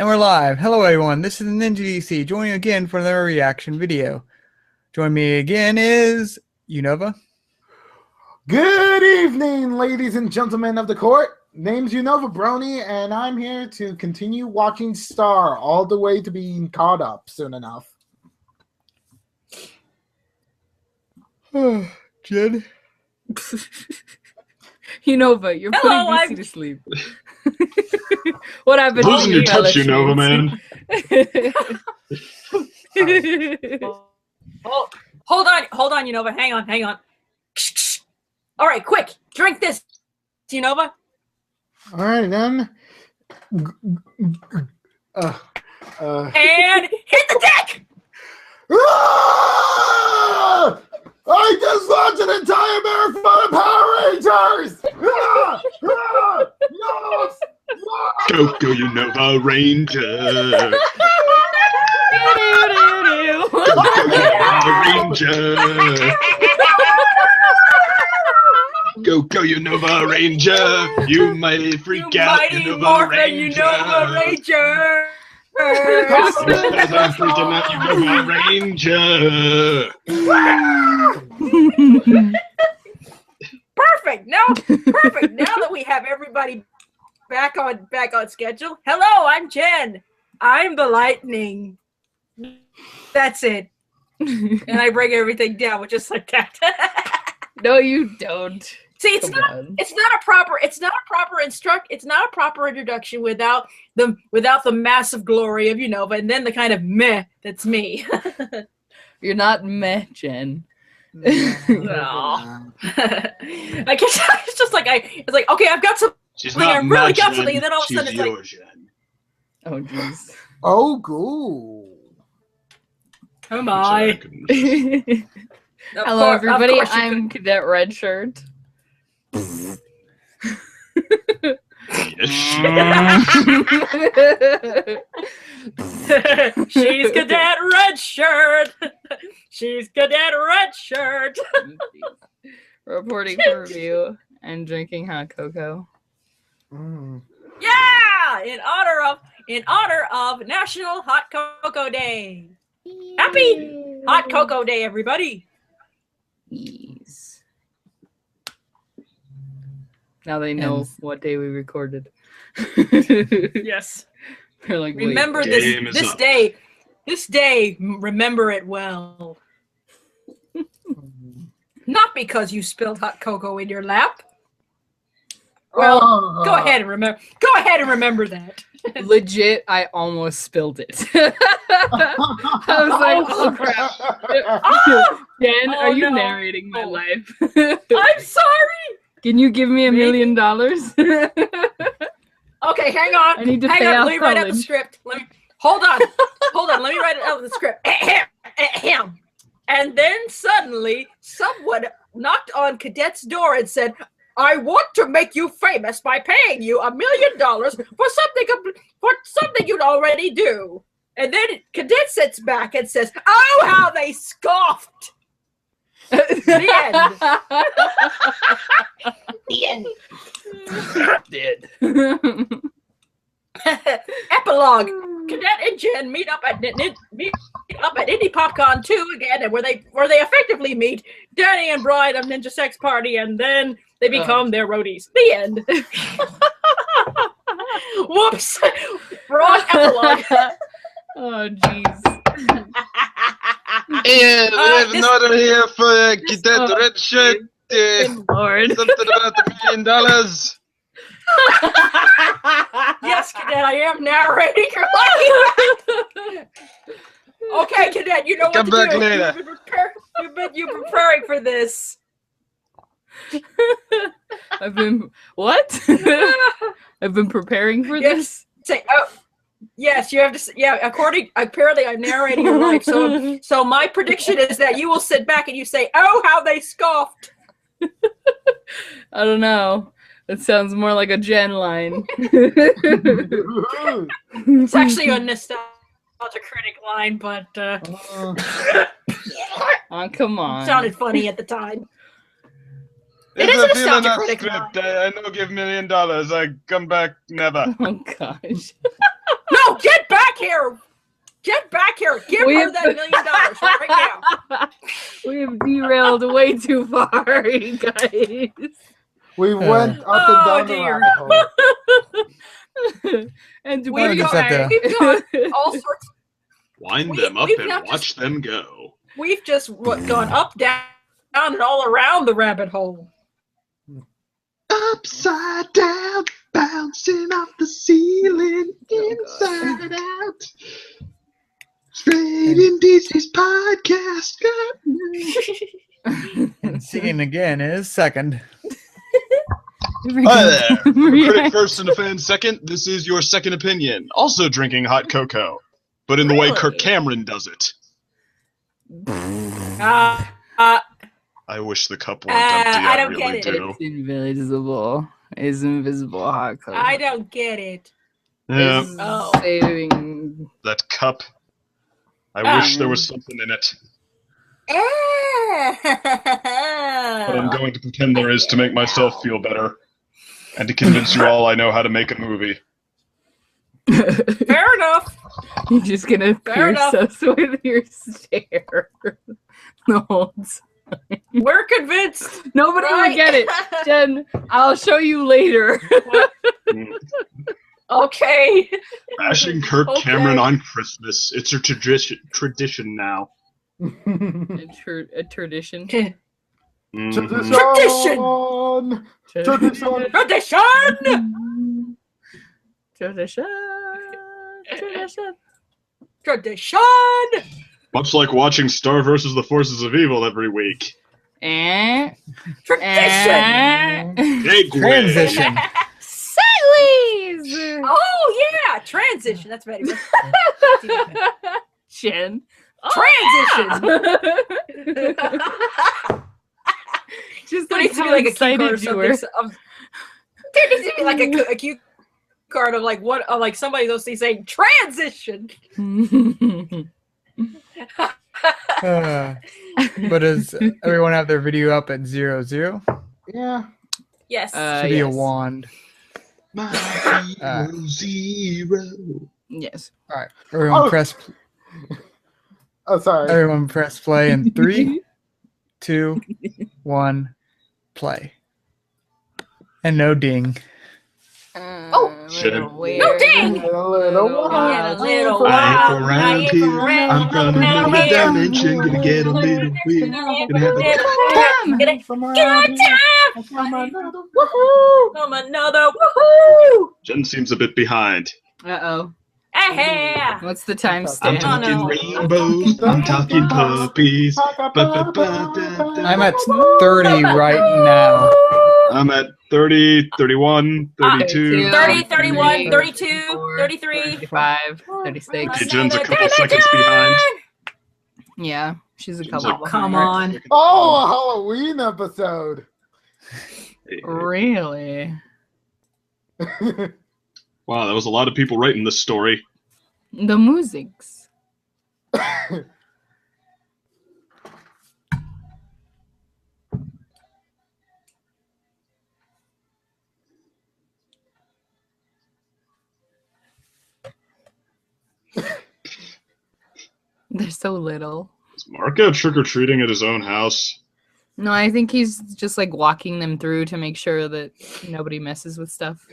And we're live. Hello everyone, this is Ninja DC, joining again for another reaction video. Join me again is Unova. Good evening, ladies and gentlemen of the court. Name's Unova Brony, and I'm here to continue watching Star all the way to being caught up soon enough. Jenn? Unova, you're putting DC to sleep. What happened? Losing your touch, Unova, man. Hold on, Unova. Hang on. All right, quick, drink this, Unova. All right, then. And hit the deck! Ah! I just launched an entire marathon of Power Rangers! Yes! Go, Unova Ranger! Go, Unova Ranger! You mighty freak out, Unova Ranger! I'm freaking out, Unova Ranger! Perfect. Now that we have everybody back on schedule. Hello, I'm Jenn. I'm the lightning. That's it. And I bring everything down with just like that. No, you don't. See, it's not a proper introduction without the massive glory of Unova, and then the kind of meh that's me. You're not meh, Jenn. No. I guess it's just like it's like, okay, I've got something. I really got something, and then all of a sudden it's like, oh jeez. Oh, cool. Who am I? Hello, everybody. I'm Cadet Redshirt. She's Cadet Redshirt. She's Cadet Redshirt. Reporting for review and drinking hot cocoa. Yeah, in honor of National Hot Cocoa Day. Happy Hot Cocoa Day, everybody. Yes. Now they know what day we recorded. Yes. They're like, remember this day. This day, remember it well. Not because you spilled hot cocoa in your lap. Well, go ahead and remember that. Legit, I almost spilled it. I was like, oh crap. Jen, are you narrating my life? I'm sorry. Can you give me $1 million? Okay, hang on. I need to hang pay on. off Let me write out the college. script. Hold on. Let me write it out the script. And then suddenly, someone knocked on Cadet's door and said, "I want to make you famous by paying you $1 million for something you'd already do." And then Cadet sits back and says, "Oh, how they scoffed!" The end. The end. Dead. Epilogue. Cadet and Jenn meet up at Indie PopCon 2 again, and where they effectively meet Danny and Bride of Ninja Sex Party, and then they become their roadies. The end. Whoops. Wrong epilogue. Oh jeez. And we have an order here for Cadet Redshirt. Lord. Something about the $1 million. Yes, Cadet, I am narrating your life. Okay, Cadet, you know what Come to back do. later. You've been preparing for this. I've been preparing for this. Say, oh, yes, you have to. Yeah, apparently, I'm narrating your life. So my prediction is that you will sit back and you say, "Oh, how they scoffed." I don't know. It sounds more like a Jenn line. It's actually a nostalgia critic line, but oh, come on. It sounded funny at the time. It is a a feeling nostalgia that critic script. line. I know give $1 million. I come back never. Oh gosh. No, get here. Get back here. Give We- her that $1 million right now. We have derailed way too far, you guys. We went up and down the dear. rabbit hole. And We've we've just have to- We've got all sorts. Wind We- them up we've and not watch them go. We've just gone up, down, and all around the rabbit hole. Upside down, bouncing off the ceiling, inside out. Straight in DC's podcast. And singing again is second. Hi there. A critic first and a fan second. This is your second opinion. Also drinking hot cocoa, but in the way Kirk Really? Cameron does it. I wish the cup weren't empty. I I don't really get it. do. It's invisible. It's invisible hot cocoa. I don't get it. Yeah, It's Oh. saving. that cup. I wish there was something in it, but I'm going to pretend there is to make myself feel better, and to convince you all I know how to make a movie. Fair enough. You're just gonna Fair pierce us with your stare the whole time. We're convinced. Nobody Right? will get it. Jen, I'll show you later. Okay. Bashing Kirk Okay. Cameron on Christmas. It's a tradition now. A tradition. Mhm. Tradition! Tradition! Tradition. Tradition. Tradition. Tradition. Much like watching Star versus the Forces of Evil every week. Tradition. Big win. Transition. Sideways. Oh yeah, transition. That's better. Jen. Transition. Just There like needs to how be like a cue excited card or you something. were. There needs to be like a cue card of like what, like somebody those things saying transition. But does everyone have their video up at 0-0? Yeah. Yes. Should be a Yes. wand. My hero zero. Yes. All right, everyone Oh. press. Oh, sorry. Everyone press play in 3, 2, 1, play. And no ding. Oh, shit. no ding! A little Get a little I wild. ain't around here. I'm from another dimension. Gonna get a little weird. Gonna have a From Get around on here. time! From another- Woohoo! From another woohoo! Jen seems a bit behind. Uh-oh. Ah, What's the I'm timestamp? Oh, talking no. rainbows. I'm talking puppies. I'm at 30 right now. I'm at 30, 31, 32. 30, 31, 32, 34, 33. 35, 36. Okay, Jen's a couple seconds behind. Yeah, she's a Jen's couple. like, Oh, come behind. on. Oh, a Halloween episode. Really? Wow, that was a lot of people writing this story. The musics. They're so little. Is Mark out trick-or-treating at his own house? No, I think he's just like walking them through to make sure that nobody messes with stuff.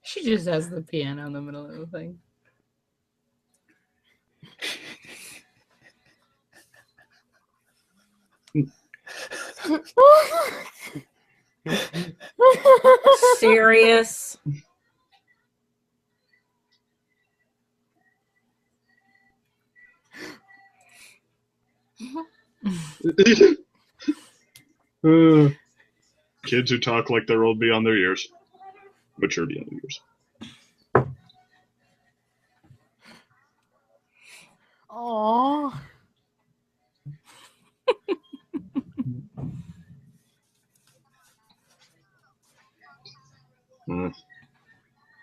She just has the piano in the middle of the thing. Serious. Kids who talk like they're old beyond their years. Mature beyond their years. Aww.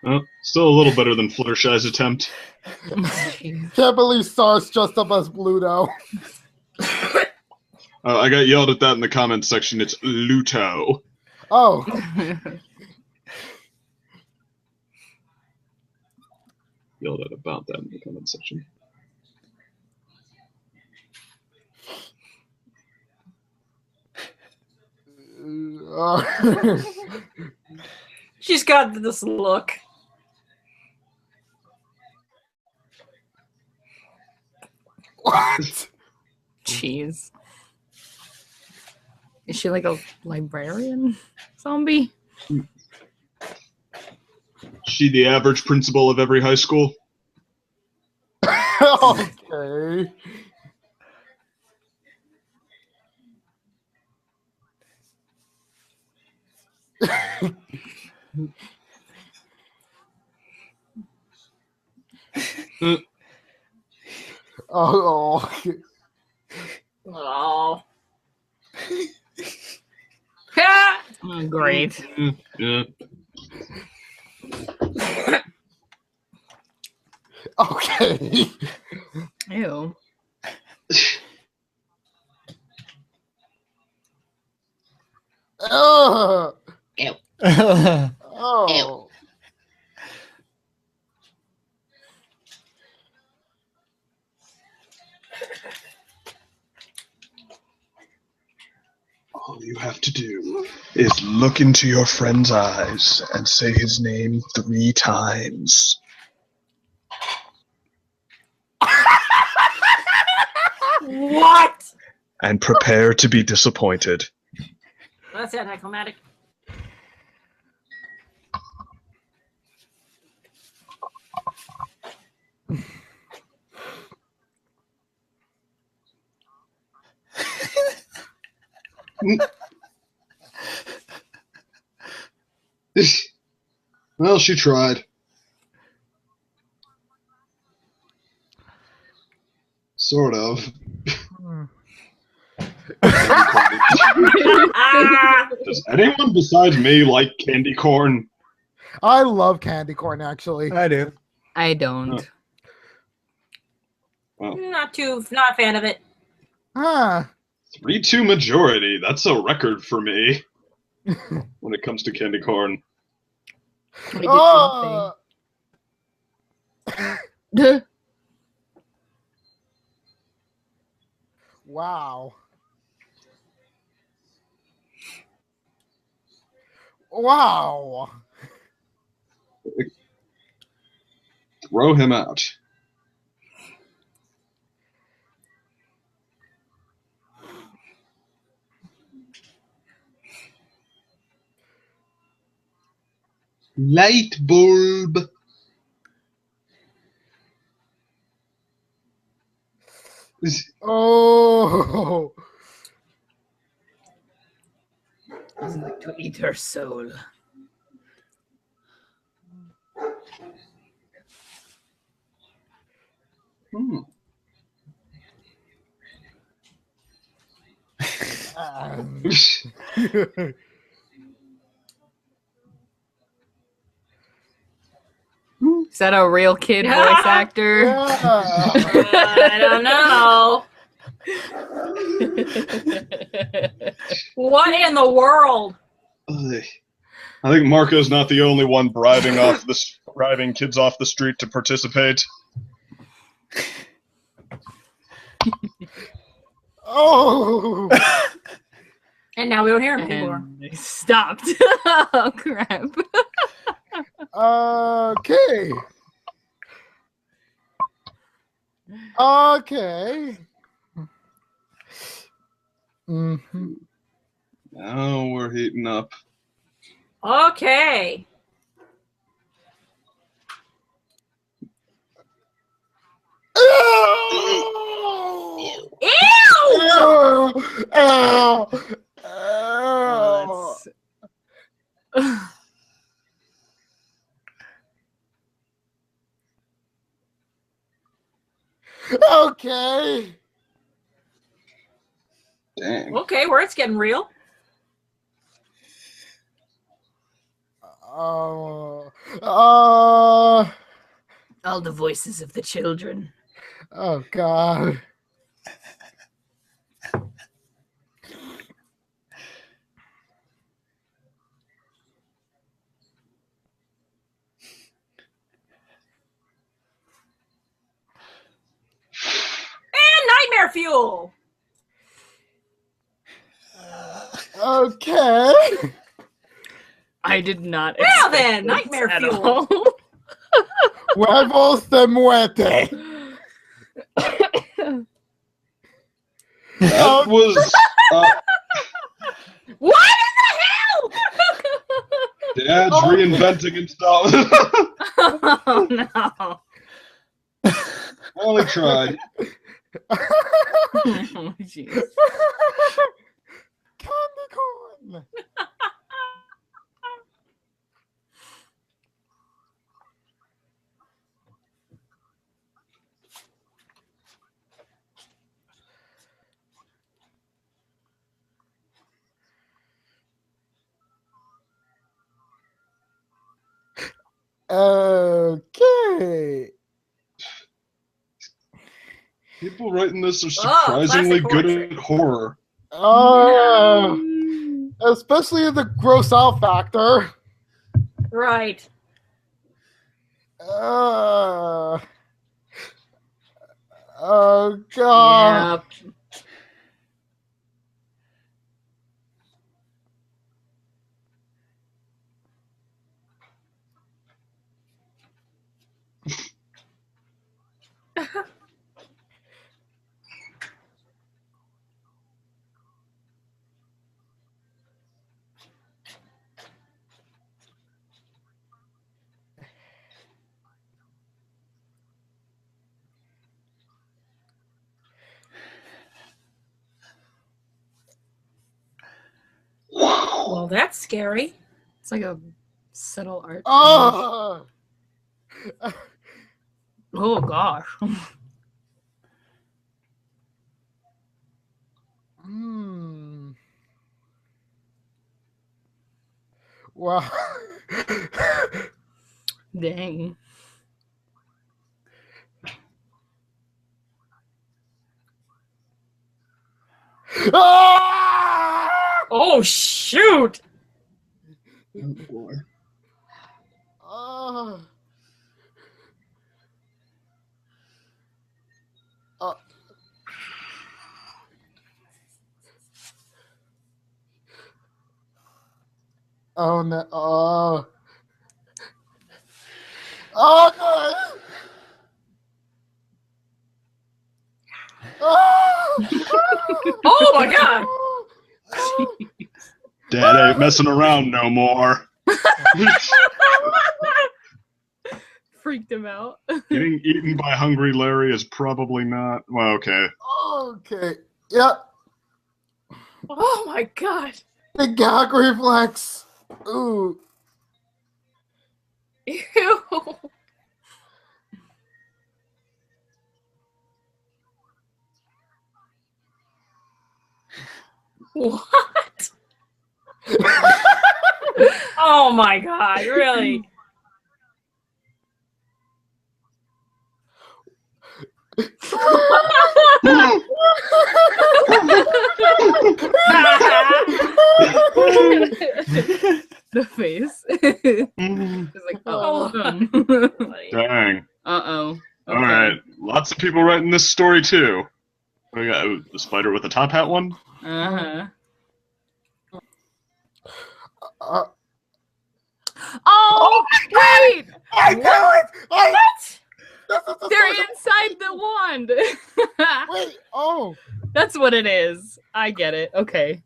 Well, still a little better than Fluttershy's attempt. Jeez. Can't believe Star's dressed up as Bluto. I got yelled at that in the comments section. It's Luto. Oh. Yelled at about that in the comments section. She's got this look. What? Jeez. Is she like a librarian zombie? She the average principal of every high school? Okay. Oh. Oh. Ha! Oh, great. Yeah. Okay. Ew. Oh. Oh. All you have to do is look into your friend's eyes and say his name 3 times. What? And prepare to be disappointed. That's anticlimactic. Well, she tried. Sort of. Does anyone besides me like candy corn? I love candy corn, actually. I do. I don't. Not a fan of it. Huh. 3-2 majority. That's a record for me when it comes to candy corn. We did Oh. something. Wow. Wow. Throw him out. Light bulb. Oh. It's like to eat her soul. Hmm. Is that a real kid voice actor? Yeah. I don't know. What in the world? I think Marco's not the only one bribing kids off the street to participate. Oh. And now we don't hear him anymore. And they stopped. Oh crap. Okay. Okay. Mm-hmm. Now we're heating up. Okay. Ew! Ow! Ow! Oh, that's... Okay. Dang. Okay, where it's getting real. Oh. All the voices of the children. Oh God. And nightmare fuel. Okay. I did not. Now expect then, this nightmare at fuel. all. Huevos de muerte. That was What in the hell? Dad's reinventing himself. Oh no. I only tried. Oh jeez. Candy corn. Okay. People writing this are surprisingly classic good horror at horror. Especially the gross out factor. Right. Oh God. Yep. Well, that's scary. It's like a subtle art. Oh. Oh gosh. Hmm. Wow. Dang. Ah! Oh shoot! Oh, boy. Ah. Oh no! Oh! Oh no! Oh! Oh my god! Dad ain't messing around no more. Freaked him out. Getting eaten by Hungry Larry is probably not. Well, okay. Okay. Yep. Oh my god! The gag reflex. Ooh. Ew. What? Oh my god, really? The face. It's like, oh, done. Dang. Uh-oh. Okay. All right. Lots of people writing this story too. What do we got? Oh, the spider with the top hat one? Uh-huh. Uh, Oh, wait! I knew it! What? They're inside the wand. Wait, oh. That's what it is. I get it. Okay.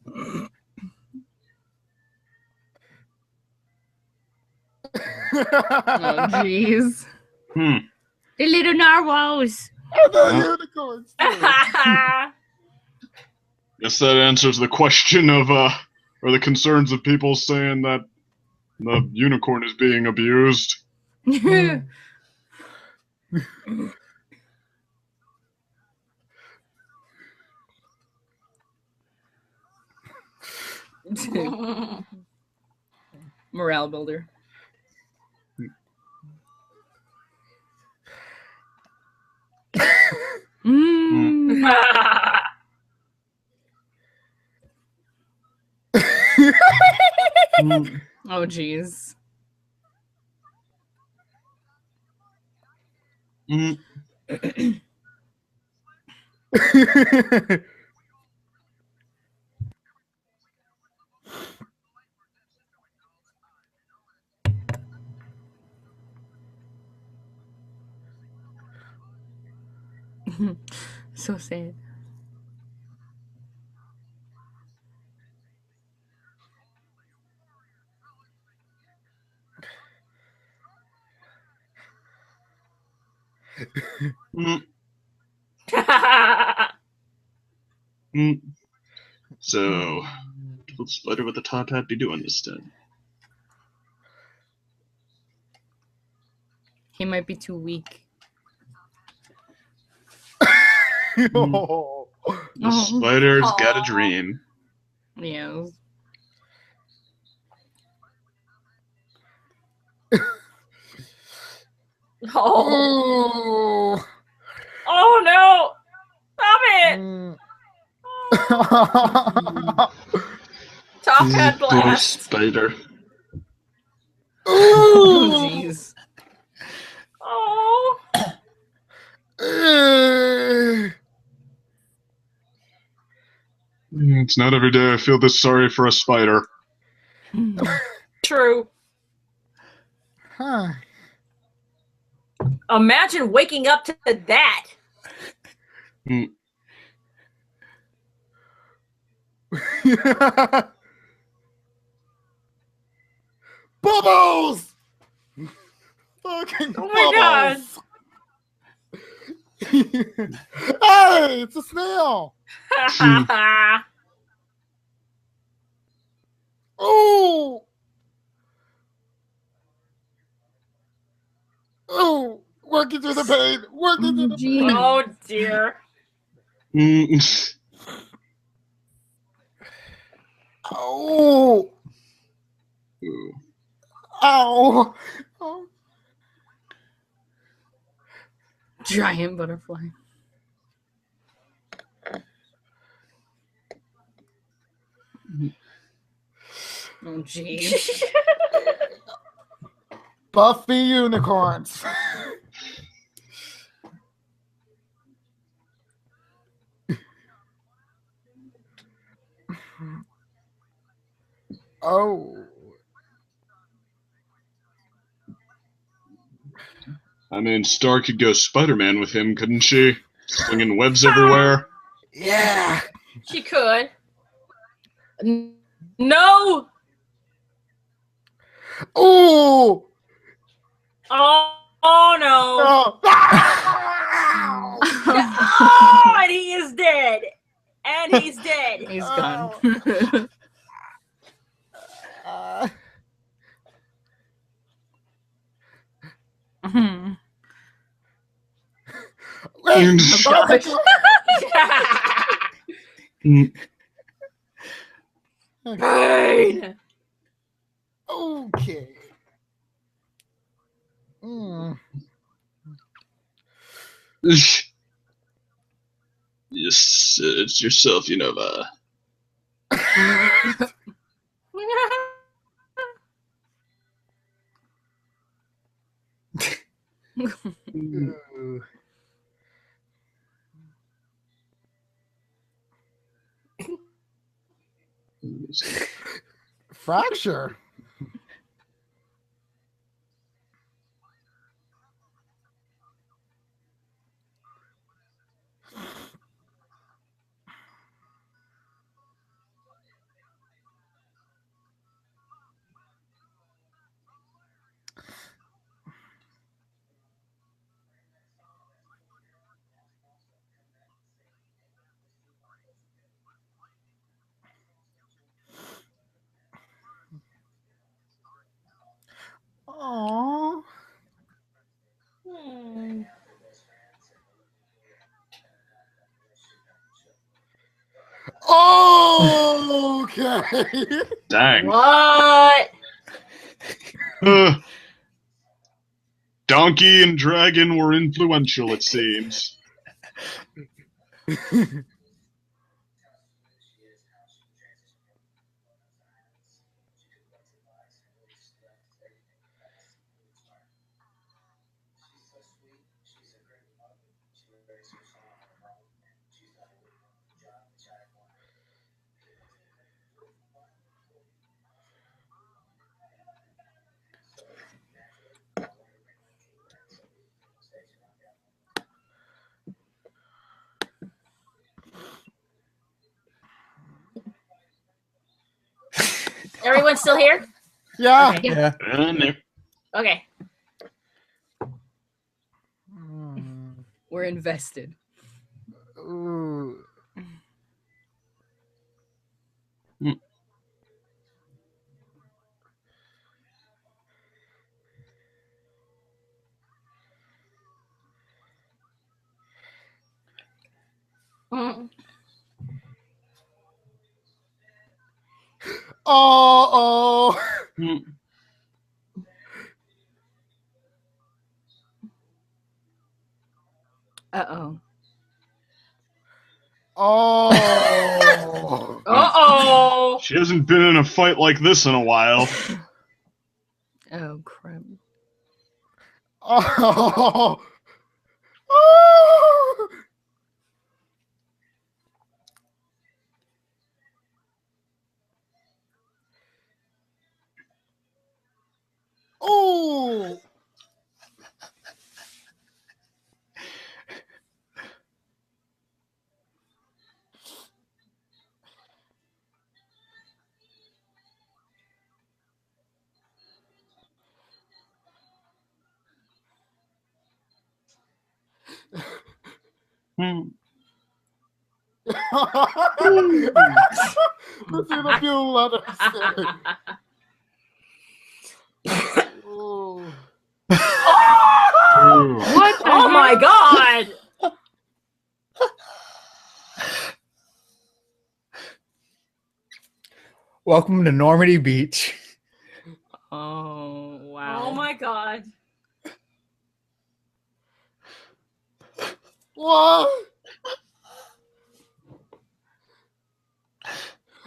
Oh, jeez. Hmm. The little narwhals. And the unicorns. too. Guess that answers the question of or the concerns of people saying that the unicorn is being abused. Morale builder. Mm. Oh, jeez. So sad. So, what will Spider with the top hat be doing this time? He might be too weak. Oh. The Spider's got a dream. Yeah. Oh. Oh no! Stop it! Top hat Poor blast. Spider. Oh, jeez. Oh. It's not every day I feel this sorry for a spider. True. Huh. Imagine waking up to that. Bubbles! Fucking Oh my god. Hey, it's a snail. Oh. Oh, working through the pain. Working through the pain. Oh dear. Oh. Ow. Oh. Giant butterfly. Oh, jeez. Buffy unicorns. Oh. I mean, Star could go Spider-Man with him, couldn't she? Slinging webs everywhere. Yeah. She could. No. Oh. Oh no. Oh. Oh, and he is dead. And he's dead. He's gone. Wait, gosh. Pain. Okay. Yes, it's yourself, Unova. Fracture. Aww. Oh, okay. Dang. What? Donkey and dragon were influential, it seems. Everyone still here? Yeah. Okay. Yeah. Okay. We're invested. Ooh. Mm. Oh. Uh-oh. Oh. Uh-oh. She hasn't been in a fight like this in a while. Oh, crap. Oh. Oh. Oh. Let's see the few letters there. Oh. What the Oh my god! Welcome to Normandy Beach. Oh, wow. Oh my god. What?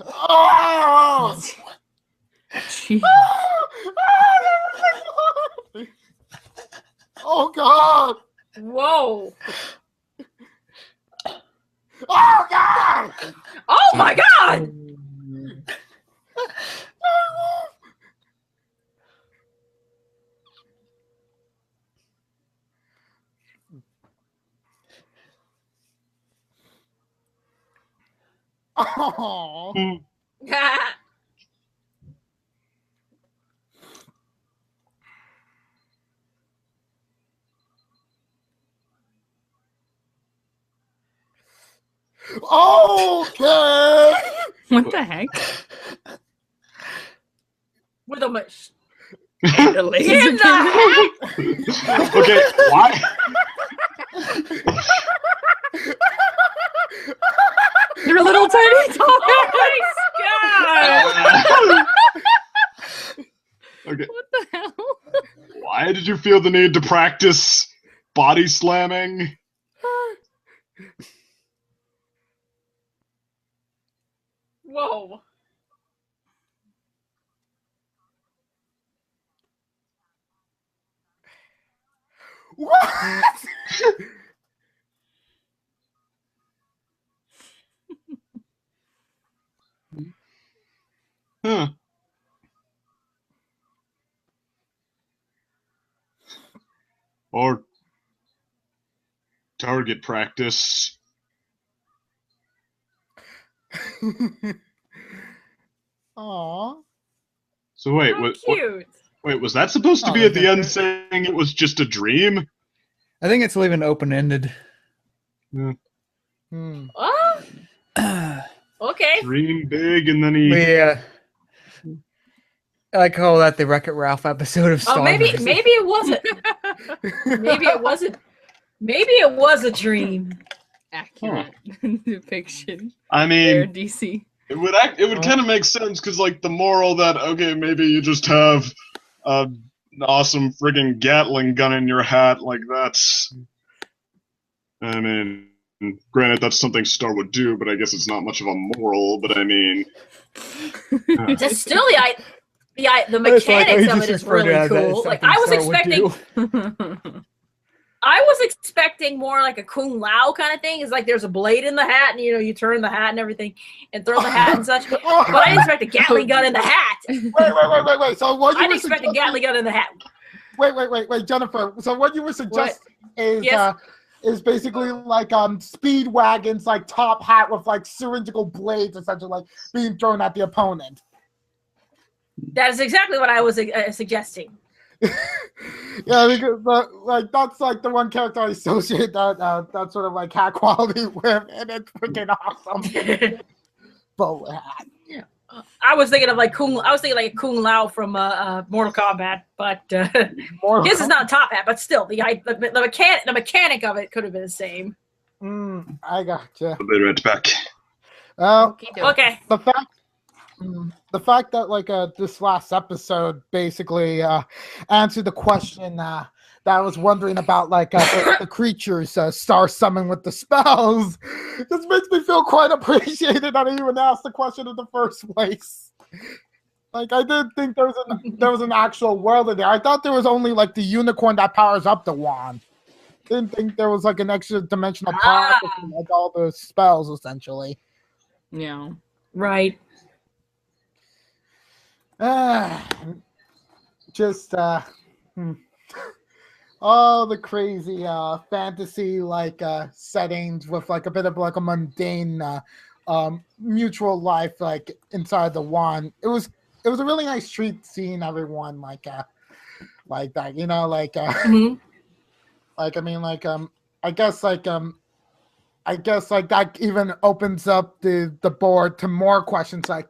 Oh! Jeez. Oh God! Whoa. Oh God! Oh my god! Oh. Okay. What the heck? With a mush. The laser In the cannon? heck? Okay, why? They're a little tiny toys. Oh Okay, What the hell? why did you feel the need to practice body slamming? Whoa. What? Huh. Or target practice. Aw. So wait, How cute. wait, was that supposed to Oh, be at the end okay. saying it was just a dream? I think it's leaving open-ended. Hmm. Oh, okay. Dream big, and then he. Yeah. I like call that the Wreck-It Ralph episode of Star Oh, maybe Wars. it wasn't. Maybe it wasn't. Maybe it was a dream. Accurate depiction. I There, mean, DC. it would kind of make sense because, like, the moral that okay, maybe you just have an awesome friggin' Gatling gun in your hat. Like, that's... I mean, granted, that's something Star would do, but I guess it's not much of a moral, but I mean... Just still the mechanics of it is really cool. Like, I was expecting more like a Kung Lao kind of thing. It's like there's a blade in the hat, and you turn the hat and everything, and throw the hat and such. But I didn't expect a Gatling gun in the hat. Wait. So what you I didn't expect a Gatling gun in the hat. Wait, Jennifer. So what you were suggesting is basically like speed wagons, like top hat with like cylindrical blades, essentially like being thrown at the opponent. That is exactly what I was suggesting. Yeah, because like that's like the one character I associate that sort of like hat quality with, and it's freaking awesome. Bowler hat. Yeah. I was thinking like a Kung Lao from Mortal Kombat, but his is not a top hat, but still the mechanic of it could have been the same. I gotcha. I'll be right back. Okay. The fact that like this last episode basically answered the question that I was wondering about, like the creatures Star summon with the spells, just makes me feel quite appreciated that I even asked the question in the first place. Like, I didn't think there was an actual world in there. I thought there was only like the unicorn that powers up the wand. Didn't think there was like an extra dimensional path with like all the spells essentially. Yeah. Right. Just all the crazy fantasy like settings with like a bit of like a mundane mutual life like inside the wand. It was a really nice treat seeing everyone like that, like like I mean like I guess like that even opens up the board to more questions like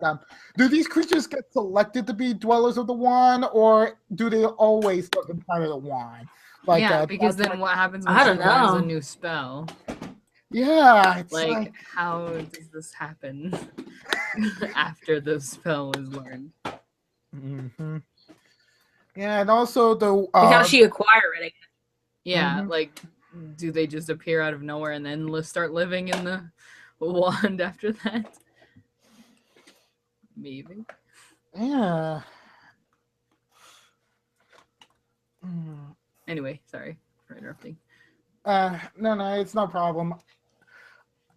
do these creatures get selected to be dwellers of the wand, or do they always live inside of the wand? Like, yeah, because then what happens when I don't she learns know. a new spell? Yeah, it's Like, how does this happen after the spell is learned? Mm-hmm. Yeah, and also How does she acquire it? Yeah, like, do they just appear out of nowhere and then start living in the wand after that? Maybe. Yeah. Anyway, sorry for interrupting. No, it's no problem.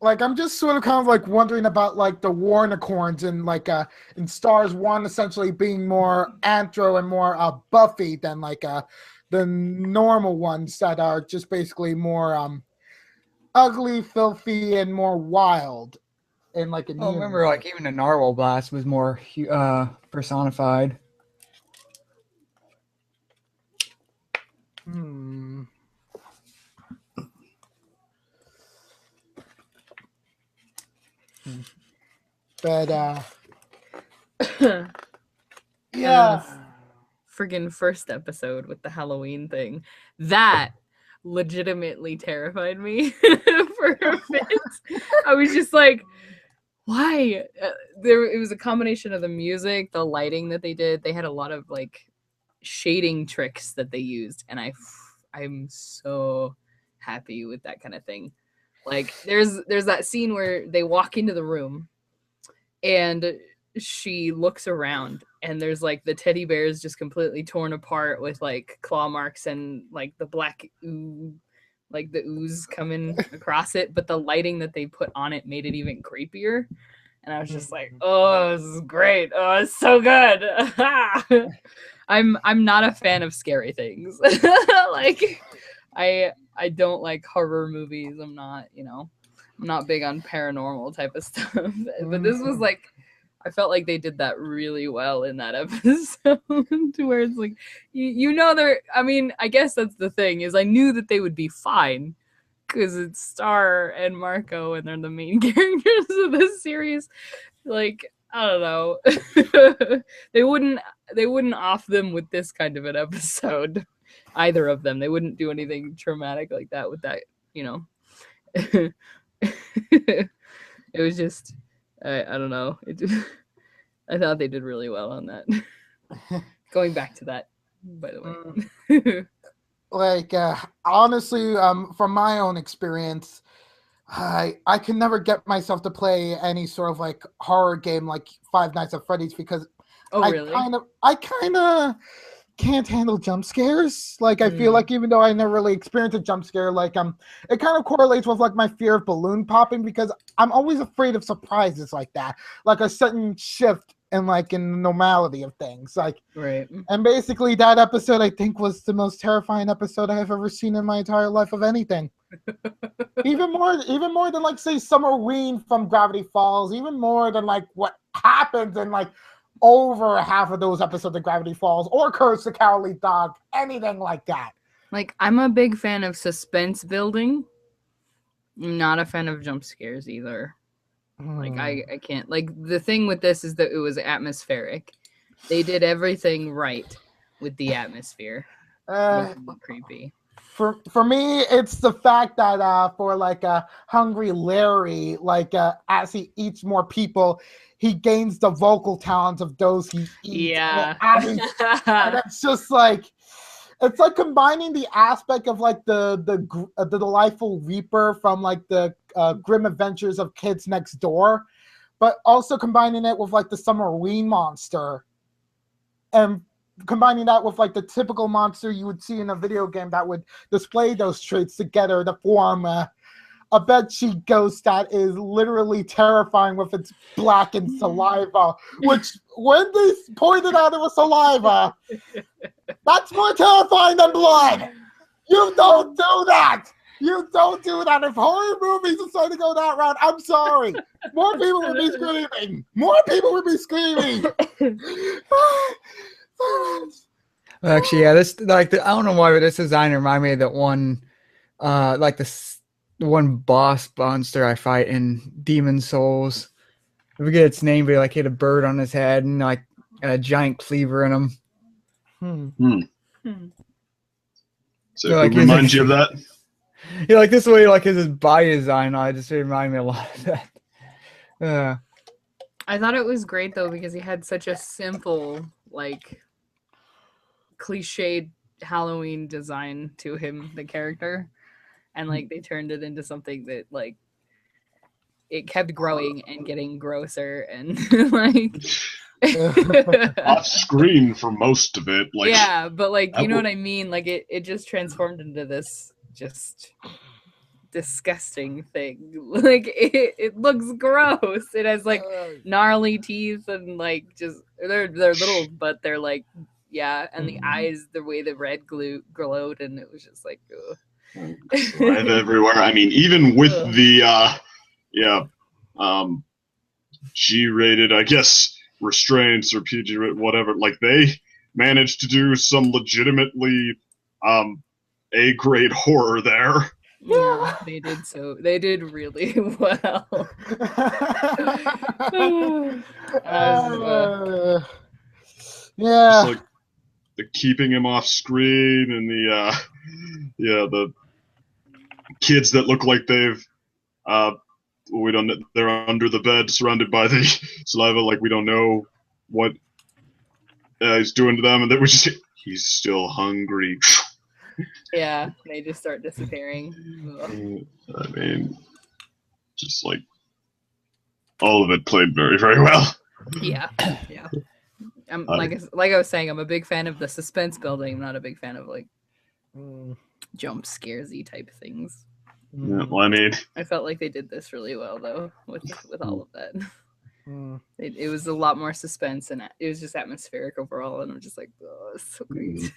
Like, I'm just sort of kind of like wondering about like the Warnicorns and like in Stars 1 essentially being more Anthro and more Buffy than like the normal ones that are just basically more ugly, filthy, and more wild. And like remember, like even the Narwhal Blast was more personified. But yeah. Friggin' first episode with the Halloween thing. That legitimately terrified me for a bit. I was just like, why? It was a combination of the music, the lighting that they did. They had a lot of like shading tricks that they used, and I'm so happy with that kind of thing. Like there's that scene where they walk into the room and she looks around and there's like the teddy bear is just completely torn apart with like claw marks and like the black like the ooze coming across it, but the lighting that they put on it made it even creepier. And I was just like, oh, this is great. Oh, it's so good. I'm not a fan of scary things. Like I don't like horror movies. I'm not big on paranormal type of stuff. But this was like, I felt like they did that really well in that episode to where it's like, I mean, I guess that's the thing is I knew that they would be fine because it's Star and Marco and they're the main characters of this series. Like, I don't know. They wouldn't off them with this kind of an episode. Either of them. They wouldn't do anything traumatic like that with that, It was just I don't know. I thought they did really well on that. Going back to that by the way. Like honestly, from my own experience, I can never get myself to play any sort of like horror game like Five Nights at Freddy's because Oh, really? I kind of can't handle jump scares. Like I feel like even though I never really experienced a jump scare, like it kind of correlates with like my fear of balloon popping because I'm always afraid of surprises like that, like a sudden shift in like in the normality of things. Like Right. and basically that episode I think was the most terrifying episode I have ever seen in my entire life of anything. even more than like say Summerween from Gravity Falls, even more than like what happens in like over half of those episodes of Gravity Falls or Curse the Cowardly Dog, anything like that. Like, I'm a big fan of suspense building. I'm not a fan of jump scares either. Like, I can't. Like, the thing with this is that it was atmospheric. They did everything right with the atmosphere. Creepy. For me, it's the fact that for like Hungry Larry, like as he eats more people, he gains the vocal talents of those he eats. Yeah. And it's just like it's like combining the aspect of like the delightful Reaper from like the Grim Adventures of Kids Next Door, but also combining it with like the Summerween monster, and combining that with like the typical monster you would see in a video game that would display those traits together to form a bedsheet ghost that is literally terrifying with its blackened saliva, which when they pointed out it was saliva, that's more terrifying than blood. You don't do that. You don't do that. If horror movies decide to go that route, I'm sorry. More people would be screaming. More people would be screaming. Actually, yeah, this like I don't know why, but this design reminded me of that one, like the one boss monster I fight in Demon Souls. I forget its name, but like he had a bird on his head and like a giant cleaver in him. So Yeah, it like, reminds you of that? Yeah, like this way, like his body design, I just reminded me a lot of that. I thought it was great though because he had such a simple, like, cliched Halloween design to him, the character, and like they turned it into something that like it kept growing and getting grosser and like Off screen for most of it. Like, yeah, but like you know what I mean? Like it just transformed into this just disgusting thing. Like it looks gross. It has like gnarly teeth and like just they're little, but they're like yeah, and the eyes, the way the red glowed, and it was just like right everywhere. I mean, even with the G-rated, I guess, restraints or PG whatever, like they managed to do some legitimately A-grade horror there. Yeah, they did really well. Yeah. Just like the keeping him off screen and the kids that look like they've they're under the bed surrounded by the saliva, like we don't know what he's doing to them, and then we just he's still hungry. Yeah, they just start disappearing. I mean, just like all of it played very, very well. Yeah. Like I was saying, I'm a big fan of the suspense building. I'm not a big fan of like jump scaresy type things. Yeah, well, I mean, I felt like they did this really well though with all of that. It was a lot more suspense and it was just atmospheric overall, and I'm just like, oh, it's so great.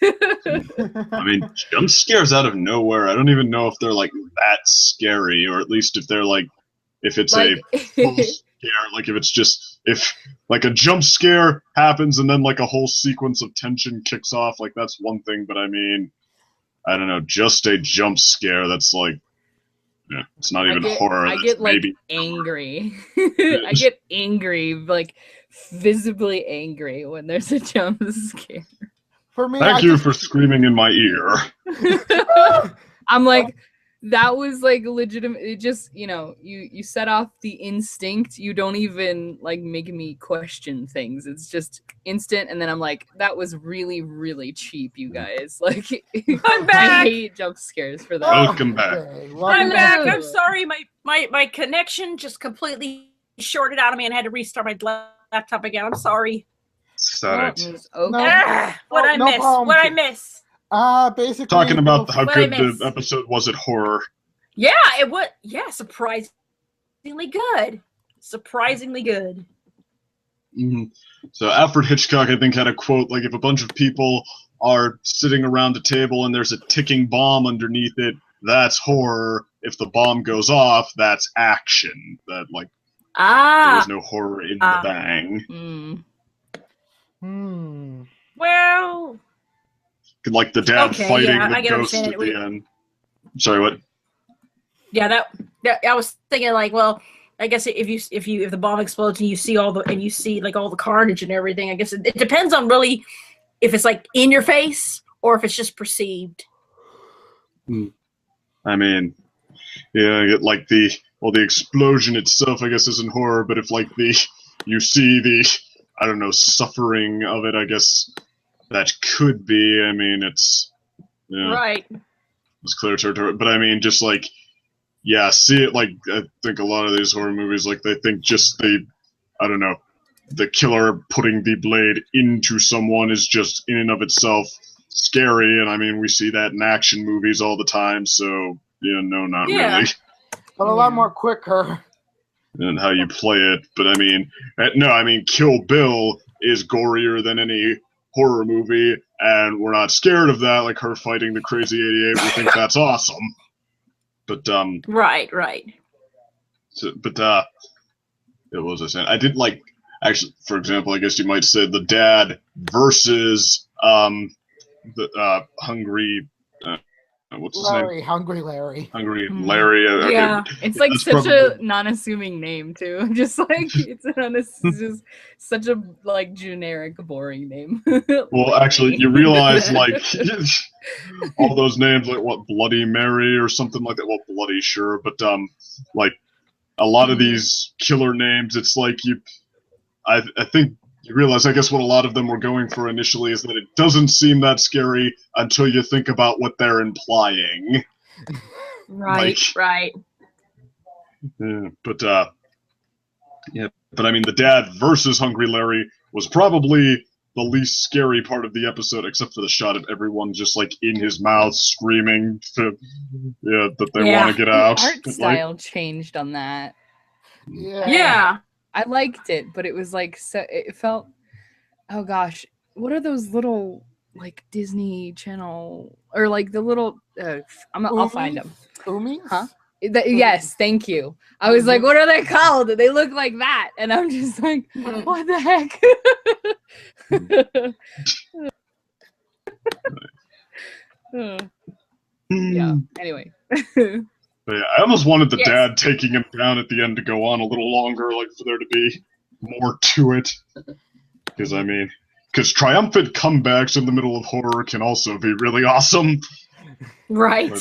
I mean, jump scares out of nowhere. I don't even know if they're like that scary, or at least if they're like, if it's like, a full scare, like if it's just if like a jump scare happens and then like a whole sequence of tension kicks off, like that's one thing. But I mean, I don't know, just a jump scare that's like. Yeah, it's not even horror. I get like angry. I get angry, like visibly angry when there's a jump scare. For me, Thank you for screaming in my ear. I'm like, that was like legitimate. It just, you set off the instinct. You don't even like make me question things. It's just instant. And then I'm like, that was really, really cheap, you guys. Like, I'm I back. hate jump scares for that. Welcome back. Okay, I'm welcome back. Hello. I'm sorry. My connection just completely shorted out of me and I had to restart my laptop again. I'm sorry. Sorry. Okay. What I no miss? problem. What I miss? Basically Talking about how What I good the miss? episode was at horror. Yeah, it was. Yeah, surprisingly good. Surprisingly good. Mhm. So Alfred Hitchcock, I think, had a quote like, "If a bunch of people are sitting around a table and there's a ticking bomb underneath it, that's horror. If the bomb goes off, that's action." That like there Ah. was no horror in the bang. Mm. Well. Like the dad Okay, fighting yeah, I the can ghost understand at it. the end. Sorry, what? Yeah, that I was thinking like, well, I guess if the bomb explodes and you see all the carnage and everything, I guess it depends on really if it's like in your face or if it's just perceived. I mean, yeah, like the explosion itself, I guess, isn't horror, but if like you see the, I don't know, suffering of it, I guess that could be. I mean, it's Right. it's clear territory, but I mean, just like, yeah, see it like I think a lot of these horror movies, like they think just I don't know, the killer putting the blade into someone is just in and of itself scary, and I mean, we see that in action movies all the time, so yeah, no, not really. But a lot more quicker. And how you play it, but I mean, no, I mean, Kill Bill is gorier than any horror movie, and we're not scared of that, like her fighting the crazy 88, we think that's awesome. But, Right. so, but, what was I saying? I did like, actually, for example, I guess you might say the dad versus, the, Hungry, what's his name? Larry, Hungry Larry. Hungry Larry. Okay. Yeah. It's like That's such probably- a non-assuming name too. Just like it's just such a like generic, boring name. Well, actually, you realize like all those names, like what Bloody Mary or something like that. Well, Bloody, sure, but like a lot of these killer names, it's like I think you realize, I guess, what a lot of them were going for initially is that it doesn't seem that scary until you think about what they're implying. Right. Right. Yeah, but I mean, the dad versus Hungry Larry was probably the least scary part of the episode, except for the shot of everyone just like in his mouth screaming that they want to get out. The art style changed on that. Yeah. I liked it, but it was like so. It felt. Oh gosh, what are those little like Disney Channel or like the little? I'll find them. Umis? Huh? Yes, thank you. I was like, what are they called? They look like that, and I'm just like, what the heck? Yeah. Anyway. But yeah, I almost wanted the Yes. dad taking him down at the end to go on a little longer, like for there to be more to it. Because I mean, triumphant comebacks in the middle of horror can also be really awesome. Right.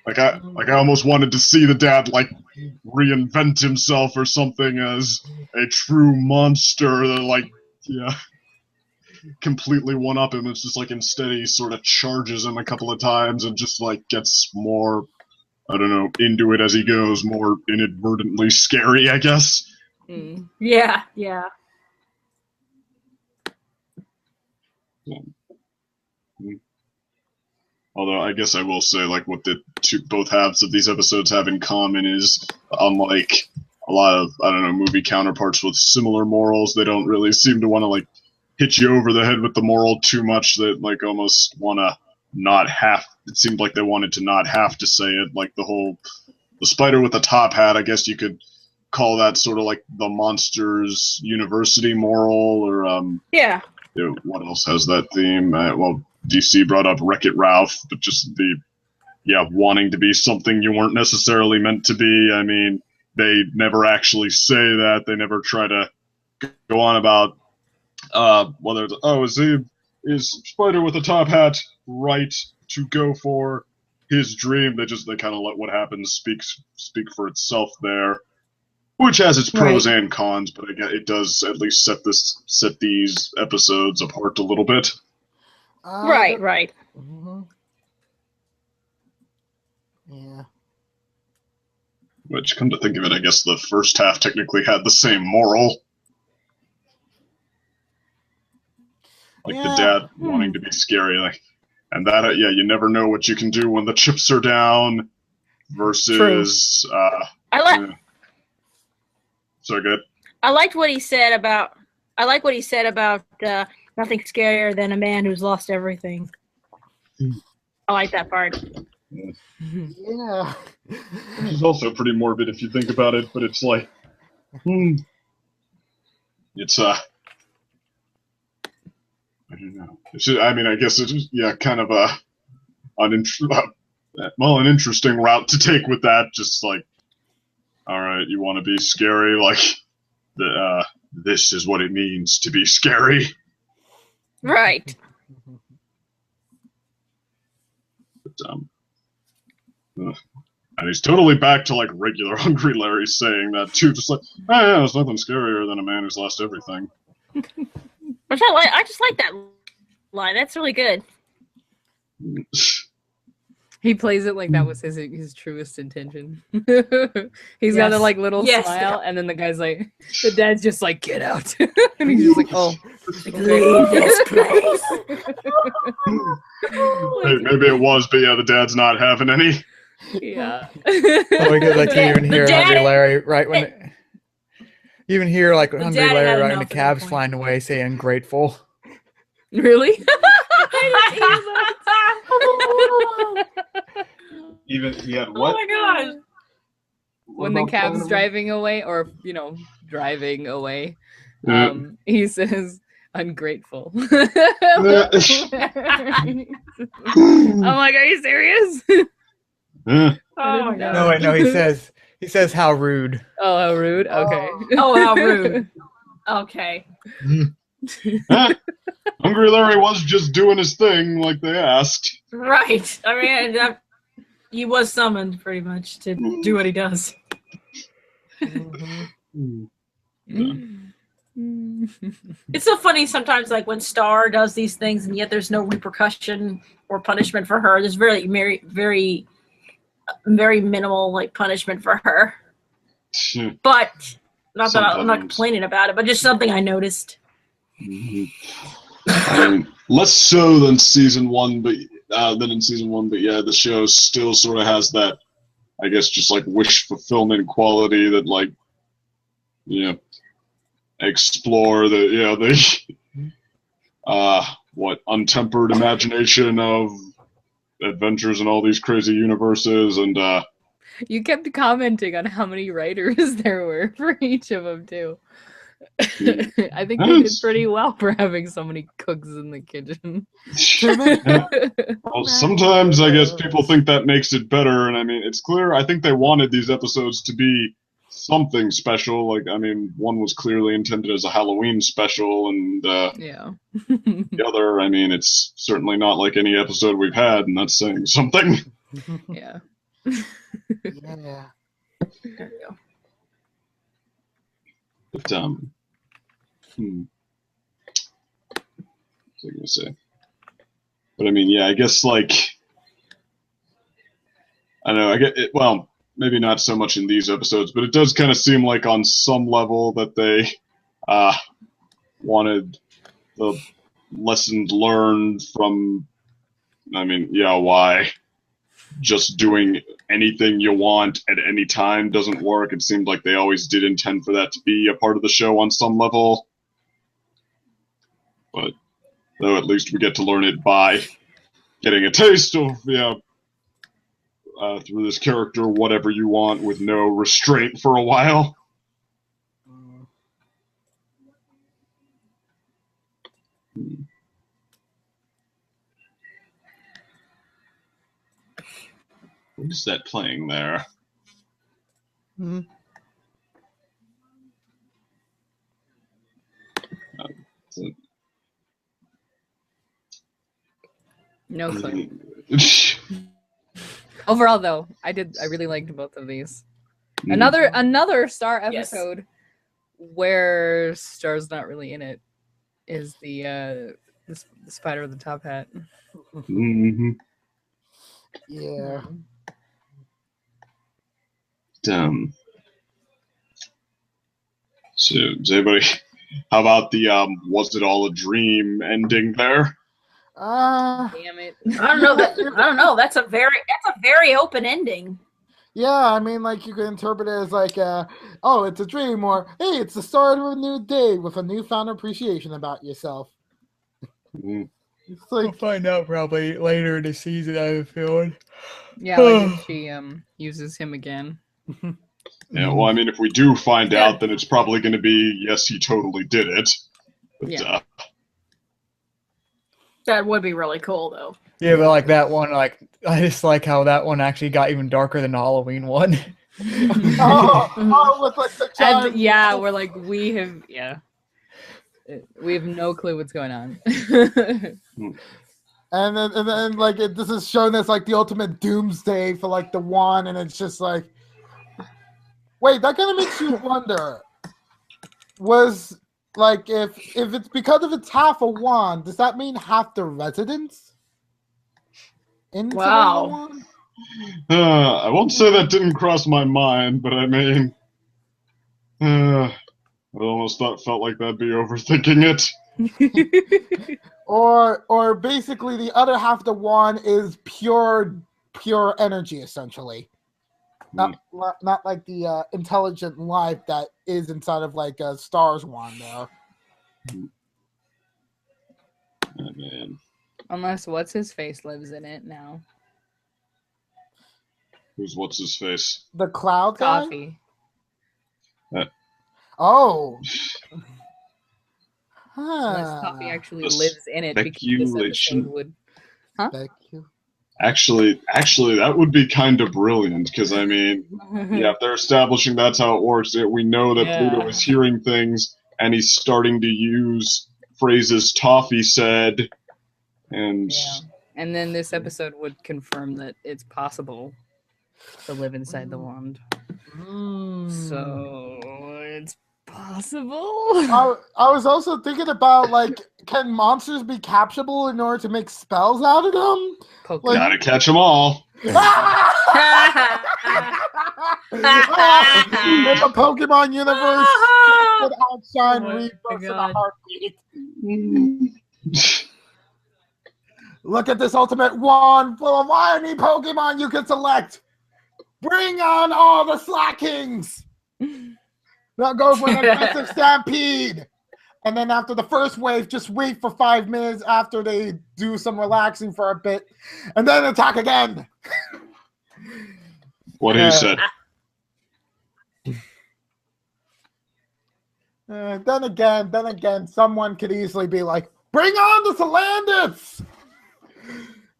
Like I almost wanted to see the dad like reinvent himself or something as a true monster that like completely one up him. It's just like instead he sort of charges him a couple of times and just like gets more, I don't know, into it as he goes, more inadvertently scary, I guess. Yeah. Although I guess I will say, like, what the both halves of these episodes have in common is, unlike a lot of, I don't know, movie counterparts with similar morals, they don't really seem to want to, like, hit you over the head with the moral too much that, like, almost want to not have, it seemed like they wanted to not have to say it, like the spider with the top hat, I guess you could call that sort of like the Monsters University moral, or, what else has that theme? Well, DC brought up Wreck-It Ralph, but just wanting to be something you weren't necessarily meant to be. I mean, they never actually say that. They never try to go on about whether it's, is Spider with a top hat right to go for his dream. They kind of let what happens speak for itself there, which has its pros and cons. But I guess it does at least set these episodes apart a little bit. Right. Mm-hmm. Yeah. Which, come to think of it, I guess the first half technically had the same moral. Like the dad wanting to be scary, and that, you never know what you can do when the chips are down. Versus, so good. I liked what he said about. Nothing scarier than a man who's lost everything. I like that part. Yeah. Which is also pretty morbid if you think about it, but it's like, it's I don't know. It's just, I mean, I guess it's just, kind of an interesting route to take with that. Just like, all right, you want to be scary, like this is what it means to be scary. Right. But, and he's totally back to like regular Hungry Larry saying that too, just like, oh yeah, there's nothing scarier than a man who's lost everything. I just like that line. That's really good. He plays it like that was his truest intention. He's got a like little smile, and then the dad's just like, get out. And he's just like, oh, leave this place. Maybe it was, but the dad's not having any. Yeah. Oh my god, like you even hear Hungry Larry right when you even hear like Hungry Larry right when the cab's flying away say ungrateful. Really? Even he had what? Oh my gosh. When the cab's driving away, or driving away, he says ungrateful. I'm like, are you serious? Yeah. Oh my god. No, wait, no, he says how rude. Oh, how rude. Okay. Oh, how rude. Okay. Hungry Larry was just doing his thing like they asked. Right. I mean, he was summoned pretty much to do what he does. It's so funny sometimes, like when Star does these things, and yet there's no repercussion or punishment for her. There's very, very, very, very minimal like punishment for her. But not that I'm not complaining about it, but just something I noticed. I mean, less so than season one, but in season one. But yeah, the show still sort of has that, I guess, just like wish fulfillment quality that, like, explore the untempered imagination of adventures in all these crazy universes, and you kept commenting on how many writers there were for each of them too. I think they did pretty well for having so many cooks in the kitchen. Well, sometimes I guess people think that makes it better, and I mean, it's clear. I think they wanted these episodes to be something special. Like, I mean, one was clearly intended as a Halloween special, and the other, I mean, it's certainly not like any episode we've had, and that's saying something. Yeah. Yeah. There we go. But what was I gonna say? But I mean, yeah, I guess like I don't know. I get it. Well, maybe not so much in these episodes, but it does kind of seem like on some level that they wanted the lessons learned from. I mean, yeah, why? Just doing anything you want at any time doesn't work. It seemed like they always did intend for that to be a part of the show on some level. But though at least we get to learn it by getting a taste of, through this character, whatever you want with no restraint for a while. What is that playing there? No clue. Overall, though, I really liked both of these. Mm. Another Star Yes. episode where Star's not really in it is the spider with the top hat. Mm-hmm. Yeah. So, does anybody? How about the "Was it all a dream" ending there? Damn it! I don't know. That's a very open ending. Yeah, I mean, like, you can interpret it as like, oh, it's a dream, or hey, it's the start of a new day with a newfound appreciation about yourself. Mm. It's We'll like, find out probably later in the season, I have a feeling. Yeah, like if she uses him again. Yeah, well, I mean, if we do find out, then it's probably going to be, yes, he totally did it. But, Yeah. That would be really cool, though. Yeah, but like that one, like I just like how that one actually got even darker than the Halloween one. oh, with like the giant. And yeah, we're like we have no clue what's going on. And then like this is shown as like the ultimate doomsday for like the wand, and it's just like, wait, that kind of makes you wonder. Was like if it's because of it's half a wand, does that mean half the residents? Inside Wow. the wand? I won't say that didn't cross my mind, but I mean, I almost felt like that'd be overthinking it. Or basically the other half of the wand is pure energy, essentially. Not like the intelligent life that is inside of like a Star's wand there. Oh, man. Unless what's his face lives in it now. What's his face? The cloud guy? Coffee. Oh. Unless Coffee actually The lives in it, because this speculation. episode would. Thank you. Actually, that would be kind of brilliant, because, I mean, yeah, if they're establishing that's how it works, we know that Yeah. Pluto is hearing things, and he's starting to use phrases Toffee said, and... Yeah. And then this episode would confirm that it's possible to live inside the wand. So it's possible. I was also thinking about like, can monsters be capturable in order to make spells out of them? Pokemon. Gotta catch them all. If a Pokemon universe would outshine Oh my Reflex in a God. heartbeat. Look at this ultimate wand full of any Pokemon you can select. Bring on all the Slackings. Now go for an aggressive stampede. And then after the first wave, just wait for 5 minutes after they do some relaxing for a bit. And then attack again. What he said. Then again, someone could easily be like, bring on the Salandits!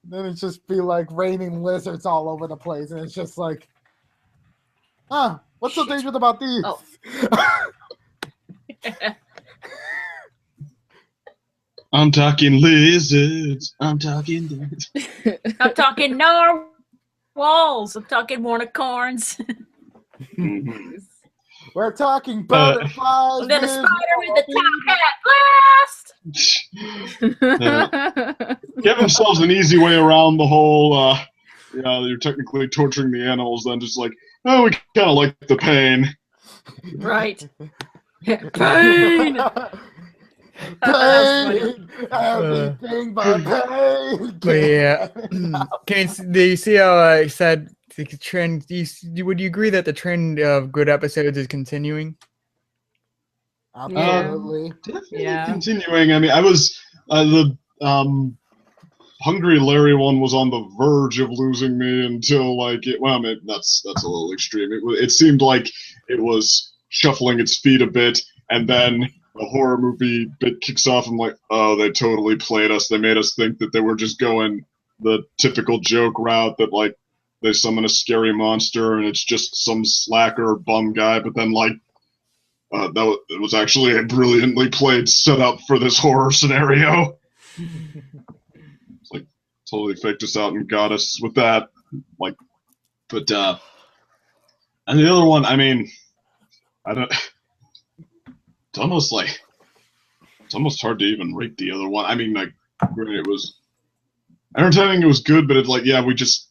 Then it's just be like raining lizards all over the place. And it's just like, what's so dangerous about these? Oh. I'm talking lizards. I'm talking lizards. I'm talking narwhals. I'm talking unicorns. Mhm. We're talking butterflies. And then a spider with a top hat. Blast! Give themselves an easy way around the whole, you're technically torturing the animals, then just like, oh, we kind of like the pain. Right. Pain! Pain! Everything but pain! But yeah, do you see how I said the trend? Would you agree that the trend of good episodes is continuing? Absolutely. Definitely Yeah. continuing. I mean, I was, the Hungry Larry one was on the verge of losing me until, like, that's a little extreme. It seemed like it was shuffling its feet a bit, and then the horror movie bit kicks off. I'm like, oh, they totally played us. They made us think that they were just going the typical joke route that, like, they summon a scary monster and it's just some slacker bum guy, but then, like, it was actually a brilliantly played setup for this horror scenario. It's like, totally faked us out and got us with that. Like, But and the other one, I mean, I don't. It's almost hard to even rate the other one. I mean, like, it was entertaining. It was good, but it's like, yeah, we just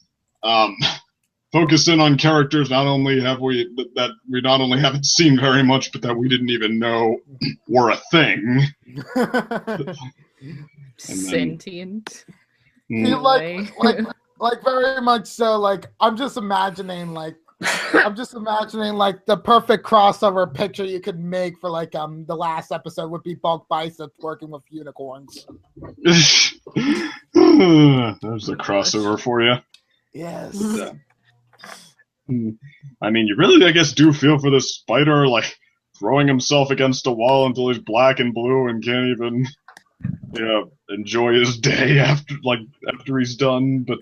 focus in on characters. Not only have we that we not only haven't seen very much, but that we didn't even know were a thing. Sentient. Like very much so. Like I'm just imagining like the perfect crossover picture you could make for like the last episode would be Bulk Biceps working with unicorns. There's a crossover for you. Yes. I mean, you really, I guess, do feel for this spider, like throwing himself against a wall until he's black and blue and can't even, enjoy his day after he's done. But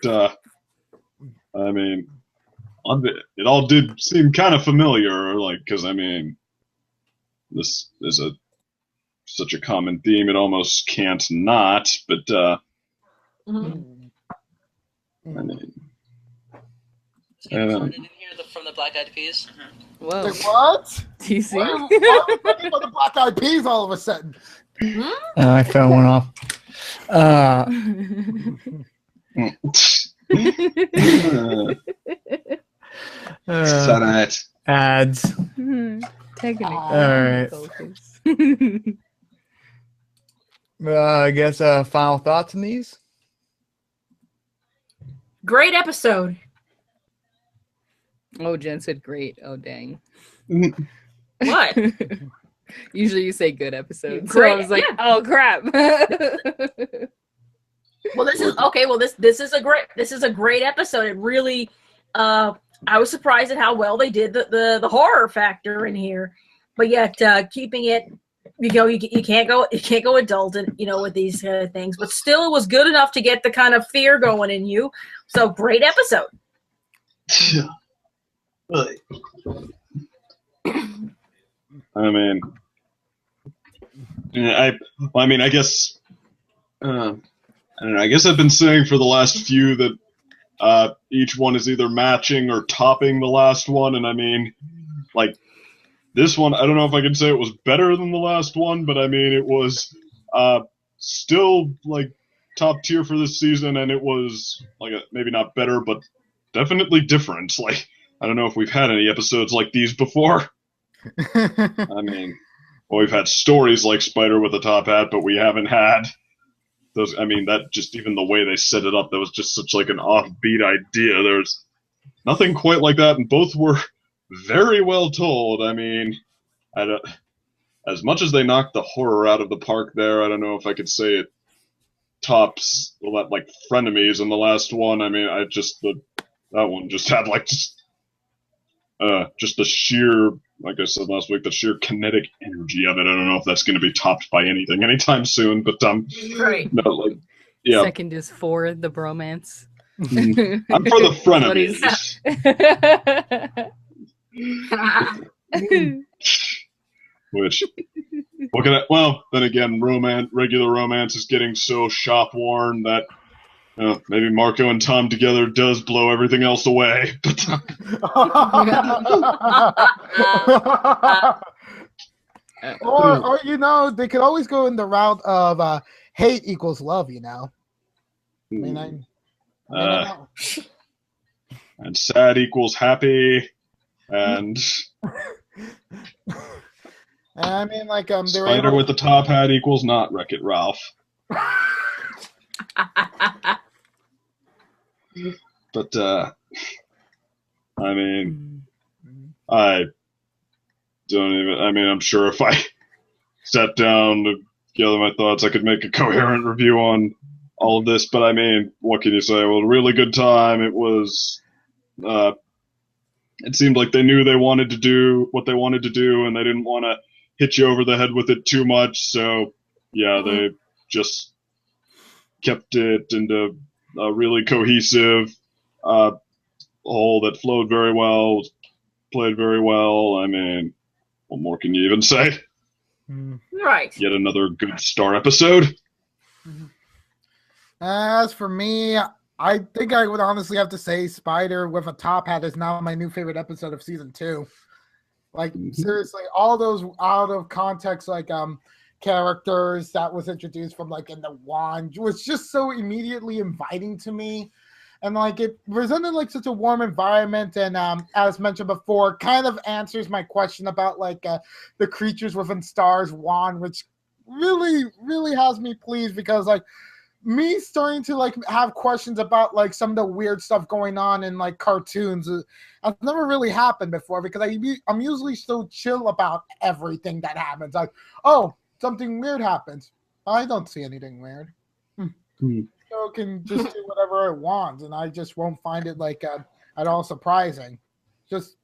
I mean, it all did seem kind of familiar, like, because I mean, this is such a common theme, it almost can't not. But I mean. I didn't hear from the Black Eyed Peas. Whoa. Like, what? Do you see? Why are we talking about the Black Eyed Peas all of a sudden? I fell one off. Sonnet. Ads. Technically. All right. I guess final thoughts on these. Great episode. Oh, Jen said great. Oh, dang. What? Usually you say good episode. So Great, I was like, yeah. oh, crap. Well, this is okay. Well, this is a great episode. It really, I was surprised at how well they did the horror factor in here, but yet keeping it, you can't go adult, with these kind of things. But still, it was good enough to get the kind of fear going in you. So great episode. Really? I mean, I guess. I don't know. I guess I've been saying for the last few that each one is either matching or topping the last one, and I mean, like this one, I don't know if I can say it was better than the last one, but I mean, it was still like top tier for this season, and it was like maybe not better, but definitely different. Like, I don't know if we've had any episodes like these before. I mean, well, we've had stories like Spider with a top hat, but we haven't had those. I mean, that just even the way they set it up, that was just such like an offbeat idea. There's nothing quite like that, and both were very well told. I mean, as much as they knocked the horror out of the park there, I don't know if I could say it tops like Frenemies in the last one. I mean, that one just had like just the sheer, like I said last week, the sheer kinetic energy of it. I don't know if that's going to be topped by anything anytime soon, but Right. no, like, yeah. Second is for the bromance. I'm for the frenemies. Which, well, then again, regular romance is getting so shop worn that maybe Marco and Tom together does blow everything else away. or they could always go in the route of hate equals love. I mean, and sad equals happy, and I mean, like Spider with the top hat equals not Wreck-It Ralph. But I mean, I don't even. I mean, I'm sure if I sat down to gather my thoughts, I could make a coherent review on all of this. But I mean, what can you say? Well, a really good time. It was. It seemed like they knew they wanted to do what they wanted to do, and they didn't want to hit you over the head with it too much. So, yeah, they just kept it into a really cohesive whole that flowed very well, played very well. I mean, what more can you even say? Right. Yet another good star episode. As for me, I think I would honestly have to say Spider with a top hat is now my new favorite episode of season 2. Like seriously, all those out of context characters that was introduced from like in the wand was just so immediately inviting to me. And like it presented like such a warm environment, and as mentioned before, kind of answers my question about like the creatures within Stars wand, which really has me pleased, because like me starting to like have questions about like some of the weird stuff going on in like cartoons has never really happened before, because I'm usually so chill about everything that happens. Like, oh, something weird happens, I don't see anything weird. Show can just do whatever it wants, and I just won't find it like at all surprising. Just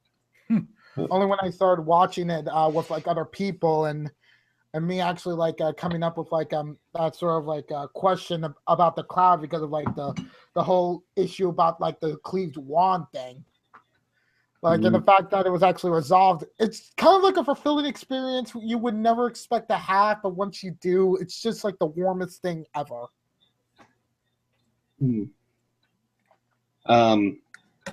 only when I started watching it with like other people and me actually like coming up with like that sort of like question about the cloud, because of like the whole issue about like the cleaved wand thing. Like, and the fact that it was actually resolved, it's kind of like a fulfilling experience you would never expect to have, but once you do, it's just like the warmest thing ever. I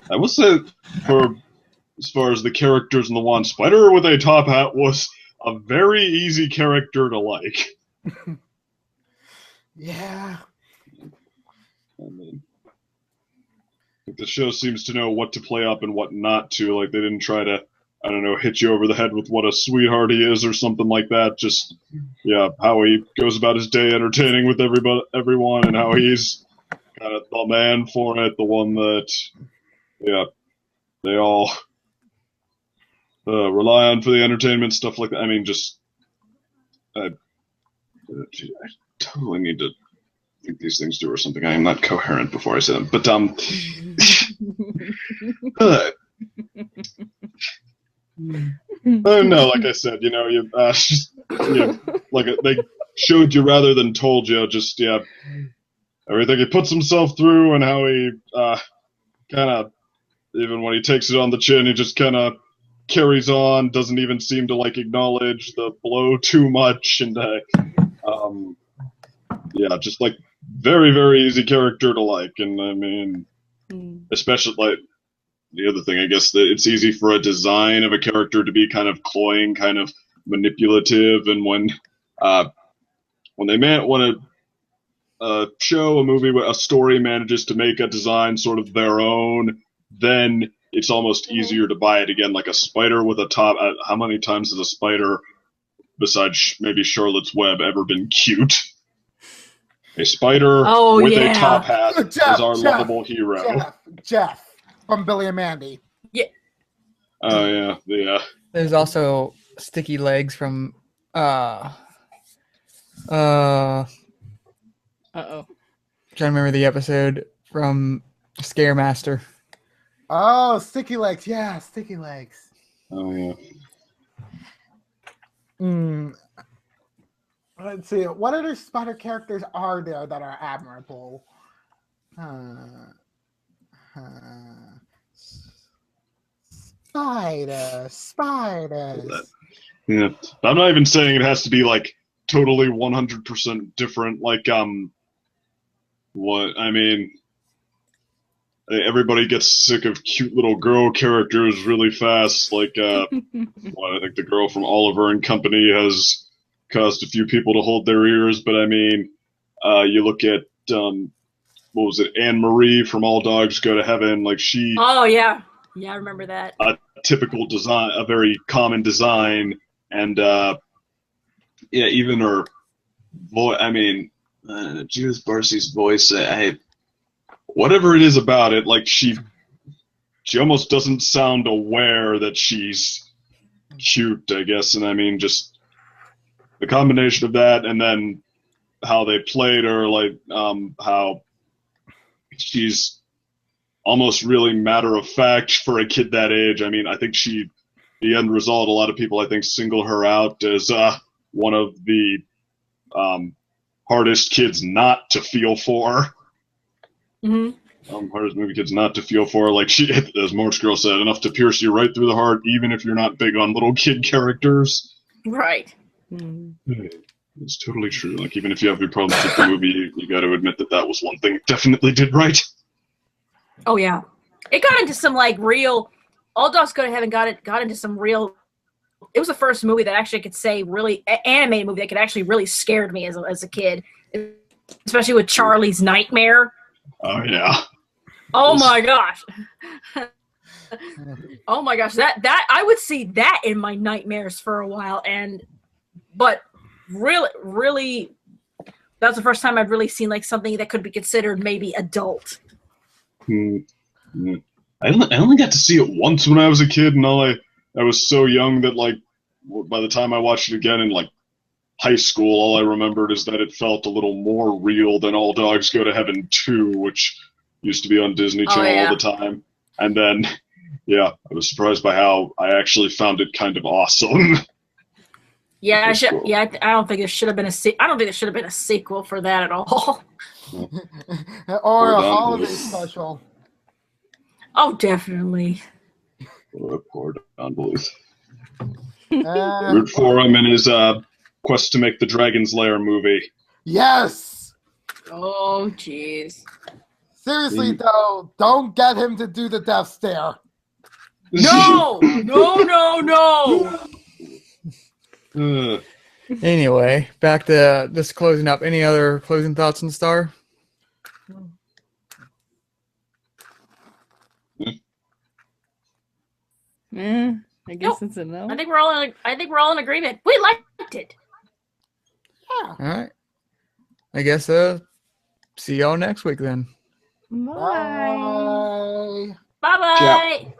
will say, as far as the characters in the Wand, Spider with a top hat was a very easy character to like. Yeah. I mean, the show seems to know what to play up and what not to. Like, they didn't try to, I don't know, hit you over the head with what a sweetheart he is or something like that. Just, yeah, how he goes about his day entertaining with everyone, and how he's kind of the man for it, the one that, yeah, they all rely on for the entertainment, stuff like that. I mean, just, I totally need to think these things through or something. I am not coherent before I say them. But, no, like I said, you know, like they showed you rather than told you. Just, yeah, everything he puts himself through, and how he kind of, even when he takes it on the chin, he just kind of carries on, doesn't even seem to like acknowledge the blow too much, and yeah, just like very, very easy character to like. And I mean, especially like the other thing, I guess, that it's easy for a design of a character to be kind of cloying, kind of manipulative, and when a show, a movie, a story manages to make a design sort of their own, then it's almost easier to buy it again. Like a spider with a top. How many times has a spider, besides maybe Charlotte's Web, ever been cute? A spider with a top hat is our lovable hero. Jeff from Billy and Mandy. Yeah. Oh yeah, yeah. There's also Sticky Legs from Uh-oh. trying to remember the episode from Scaremaster. Oh, Sticky Legs. Yeah, Sticky Legs. Oh yeah. Let's see. What other spider characters are there that are admirable? Spiders. Yeah. I'm not even saying it has to be like totally 100% different. Like what I mean. Everybody gets sick of cute little girl characters really fast. Like, I think the girl from Oliver and Company has caused a few people to hold their ears. But I mean, you look at what was it, Anne Marie from All Dogs Go to Heaven? Like she. Oh yeah, yeah, I remember that. A typical design, a very common design, and yeah, even her voice. I mean, Judith Barcy's voice. Whatever it is about it, like she almost doesn't sound aware that she's cute, I guess. And I mean, just the combination of that, and then how they played her, like how she's almost really matter of fact for a kid that age. I mean, I think the end result, a lot of people I think single her out as one of the hardest kids not to feel for. Hardest movie kids not to feel for. Like she, as Mark's girl said, enough to pierce you right through the heart, even if you're not big on little kid characters. Right. It's totally true. Like even if you have your problems with the movie, you got to admit that was one thing it definitely did right. Oh yeah, it got into some like real. All Dogs Go to Heaven got into some real. It was the first movie that actually I could say really animated movie that could actually really scared me as a kid, especially with Charlie's Nightmare. Oh yeah. Oh my gosh. Oh my gosh, that I would see that in my nightmares for a while, but really that was the first time I'd really seen like something that could be considered maybe adult. I only got to see it once when I was a kid, and I was so young that like by the time I watched it again in like high school, all I remembered is that it felt a little more real than All Dogs Go to Heaven 2, which used to be on Disney Channel all the time. And then, yeah, I was surprised by how I actually found it kind of awesome. Yeah, I don't think there should have been I don't think there should have been a sequel for that at all. Or a holiday special. Oh, definitely. Poor Don Bluth. Root for him in his quest to make the Dragon's Lair movie. Yes. Oh, jeez. Seriously, though, don't get him to do the death stare. No! Anyway, back to this closing up. Any other closing thoughts on Star? I guess it's a no. I think we're all in agreement. We liked it. Yeah. All right. I guess see y'all next week then. Bye. Bye. Bye bye.